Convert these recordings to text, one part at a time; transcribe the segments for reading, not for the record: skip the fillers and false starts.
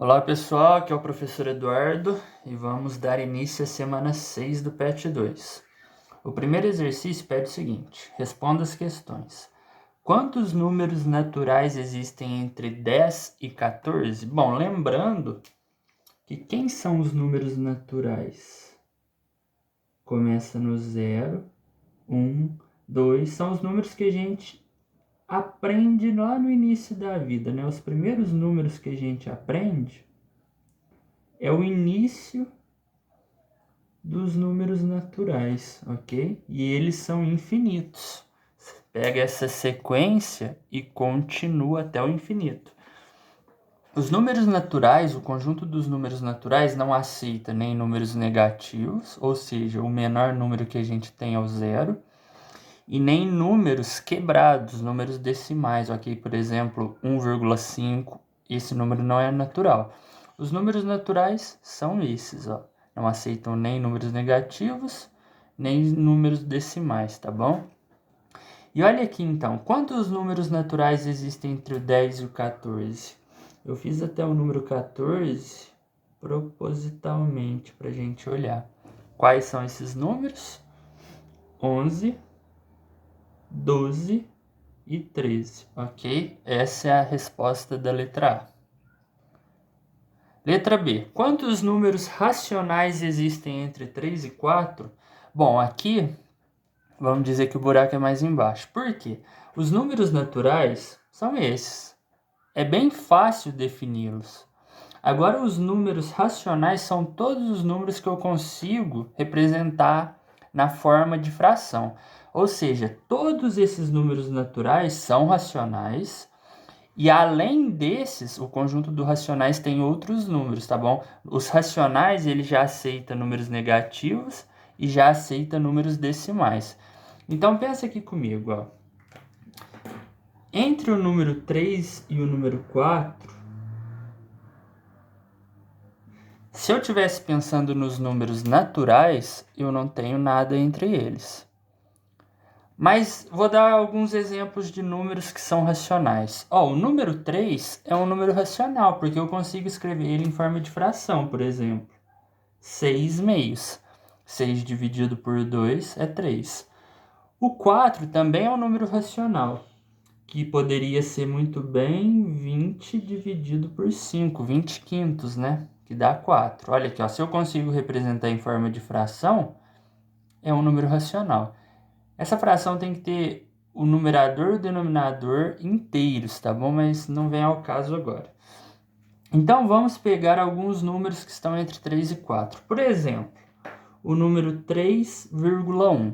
Olá pessoal, aqui é o professor Eduardo e vamos dar início à semana 6 do PET 2. O primeiro exercício pede o seguinte: responda as questões. Quantos números naturais existem entre 10 e 14? Bom, lembrando que quem são os números naturais? Começa no 0, 1, 2, são os números que a gente aprende lá no início da vida, né? Os primeiros números que a gente aprende é o início dos números naturais, ok? E eles são infinitos. Você pega essa sequência e continua até o infinito. Os números naturais, o conjunto dos números naturais não aceita nem números negativos, ou seja, o menor número que a gente tem é o zero, e nem números quebrados, números decimais, ok? Por exemplo, 1,5, esse número não é natural. Os números naturais são esses, ó. Não aceitam nem números negativos, nem números decimais, tá bom? E olha aqui então, quantos números naturais existem entre o 10 e o 14? Eu fiz até o número 14 propositalmente para a gente olhar. Quais são esses números? 11, 12 e 13, ok? Essa é a resposta da letra A. Letra B. Quantos números racionais existem entre 3 e 4? Bom, aqui vamos dizer que o buraco é mais embaixo. Por quê? Os números naturais são esses. É bem fácil defini-los. Agora, os números racionais são todos os números que eu consigo representar na forma de fração. Ou seja, todos esses números naturais são racionais. E além desses, o conjunto dos racionais tem outros números, tá bom? Os racionais, ele já aceita números negativos e já aceita números decimais. Então, pensa aqui comigo, ó. Entre o número 3 e o número 4, se eu estivesse pensando nos números naturais, eu não tenho nada entre eles. Mas vou dar alguns exemplos de números que são racionais. O número 3 é um número racional, porque eu consigo escrever ele em forma de fração, por exemplo. 6 meios. 6 dividido por 2 é 3. O 4 também é um número racional, que poderia ser muito bem 20 dividido por 5, 20 quintos, né? Que dá 4. Olha aqui, ó, se eu consigo representar em forma de fração, é um número racional. Essa fração tem que ter o numerador e o denominador inteiros, tá bom? Mas não vem ao caso agora. Então, vamos pegar alguns números que estão entre 3 e 4. Por exemplo, o número 3,1.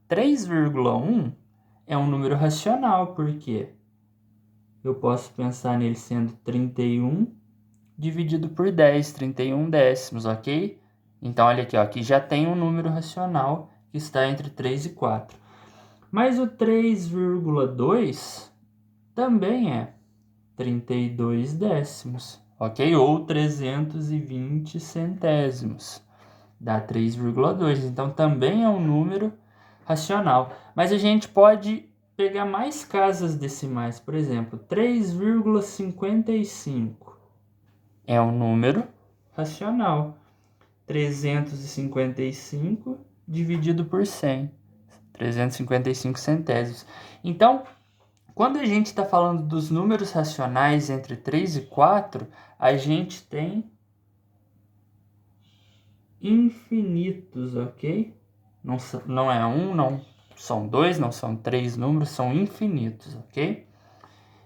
3,1 é um número racional, porque eu posso pensar nele sendo 31 dividido por 10, 31 décimos, ok? Então, olha aqui, ó, aqui já tem um número racional que está entre 3 e 4. Mas o 3,2 também é 32 décimos, ok? Ou 320 centésimos, dá 3,2. Então, também é um número racional. Mas a gente pode pegar mais casas decimais. Por exemplo, 3,55 é um número racional. 355 dividido por 100. 355 centésimos. Então, quando a gente está falando dos números racionais entre 3 e 4, a gente tem infinitos, ok? Não é um, não são dois, não são três números, são infinitos, ok?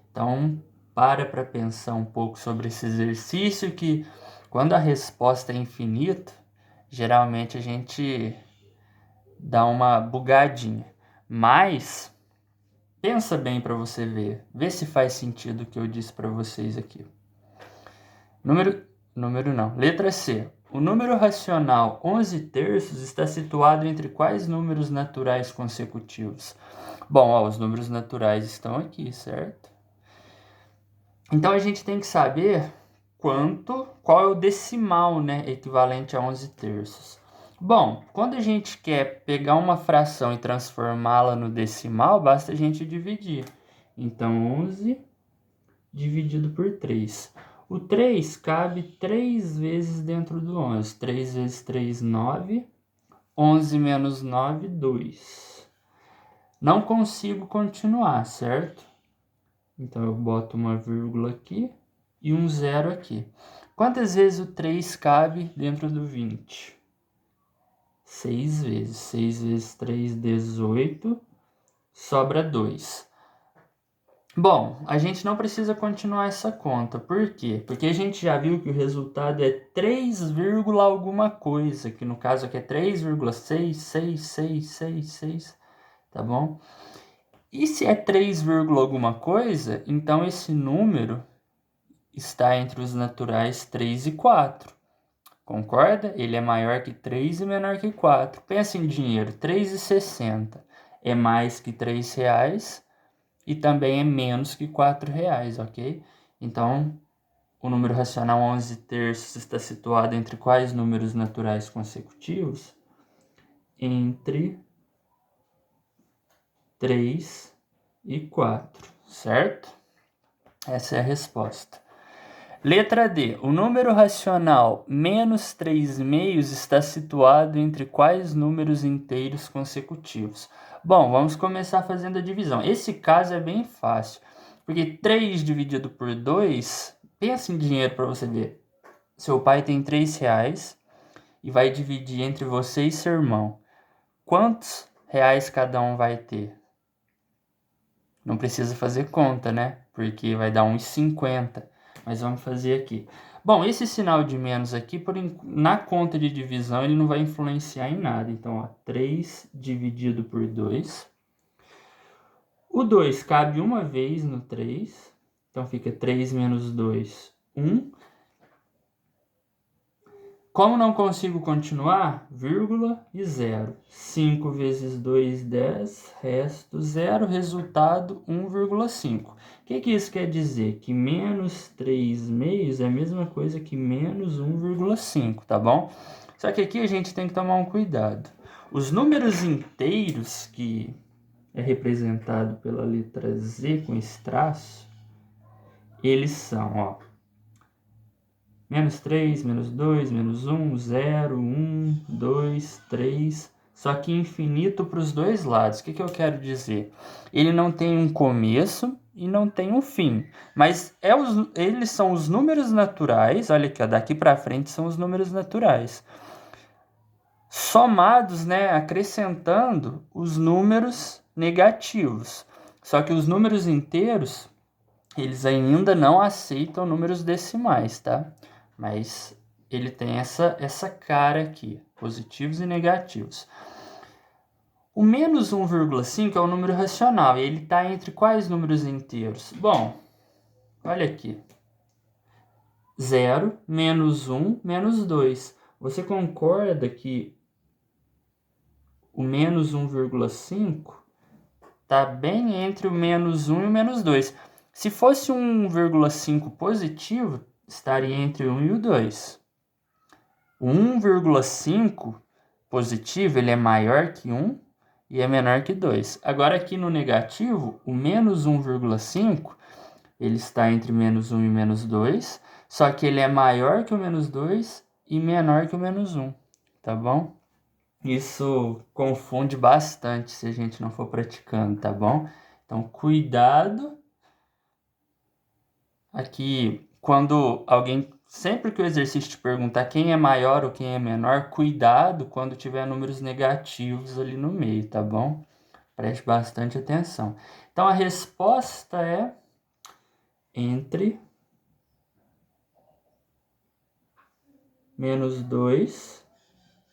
Então, para pensar um pouco sobre esse exercício, que quando a resposta é infinita, geralmente a gente dá uma bugadinha. Mas pensa bem para você ver. Vê se faz sentido o que eu disse para vocês aqui. Número não. Letra C. O número racional 11 terços está situado entre quais números naturais consecutivos? Bom, os números naturais estão aqui, certo? Então, a gente tem que saber qual é o decimal, né, equivalente a 11 terços. Bom, quando a gente quer pegar uma fração e transformá-la no decimal, basta a gente dividir. Então, 11 dividido por 3. O 3 cabe 3 vezes dentro do 11. 3 vezes 3, 9. 11 menos 9, 2. Não consigo continuar, certo? Então, eu boto uma vírgula aqui e um 0 aqui. Quantas vezes o 3 cabe dentro do 20? 6 vezes. 6 vezes 3, 18. Sobra 2. Bom, a gente não precisa continuar essa conta. Por quê? Porque a gente já viu que o resultado é 3, alguma coisa, que no caso aqui é 3,666666, tá bom? E se é 3, alguma coisa, então esse número está entre os naturais 3 e 4. Concorda? Ele é maior que 3 e menor que 4. Pensa em dinheiro, 3,60 é mais que R$3 e também é menos que R$4, ok? Então, o número racional 11 terços está situado entre quais números naturais consecutivos? Entre 3 e 4, certo? Essa é a resposta. Letra D. O número racional menos 3/2 está situado entre quais números inteiros consecutivos? Bom, vamos começar fazendo a divisão. Esse caso é bem fácil, porque 3 dividido por 2, pensa em dinheiro para você ver. Seu pai tem R$3 e vai dividir entre você e seu irmão. Quantos reais cada um vai ter? Não precisa fazer conta, né? Porque vai dar uns 50. Mas vamos fazer aqui. Bom, esse sinal de menos aqui, na conta de divisão, ele não vai influenciar em nada. Então, ó, 3 dividido por 2. O 2 cabe uma vez no 3. Então, fica 3 menos 2, 1. Como não consigo continuar, vírgula e 0. 5 vezes 2, 10, resto 0, resultado 1,5. O que isso quer dizer? Que menos 3/2 é a mesma coisa que menos 1,5, tá bom? Só que aqui a gente tem que tomar um cuidado. Os números inteiros, que é representado pela letra Z com esse traço, eles são, ó, menos 3, menos 2, menos 1, 0, 1, 2, 3, só que infinito para os dois lados. O que eu quero dizer? Ele não tem um começo e não tem um fim, mas eles são os números naturais, olha aqui, ó, daqui para frente são os números naturais, somados, né, acrescentando os números negativos. Só que os números inteiros, eles ainda não aceitam números decimais, tá? Mas ele tem essa cara aqui, positivos e negativos. O menos 1,5 é o número racional, e ele está entre quais números inteiros? Bom, olha aqui. 0, menos 1, menos 2. Você concorda que o menos 1,5 está bem entre o menos 1 e o menos 2. Se fosse 1,5 positivo, estaria entre o 1 e o 2. O 1,5 positivo, ele é maior que 1 e é menor que 2. Agora aqui no negativo, o menos 1,5, ele está entre menos 1 e menos 2, só que ele é maior que o menos 2 e menor que o menos 1, tá bom? Isso confunde bastante se a gente não for praticando, tá bom? Então, cuidado. Aqui, sempre que o exercício te perguntar quem é maior ou quem é menor, cuidado quando tiver números negativos ali no meio, tá bom? Preste bastante atenção. Então, a resposta é entre menos 2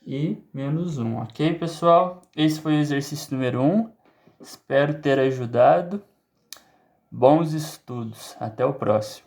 e menos 1, ok, pessoal? Esse foi o exercício número 1. Espero ter ajudado. Bons estudos. Até o próximo.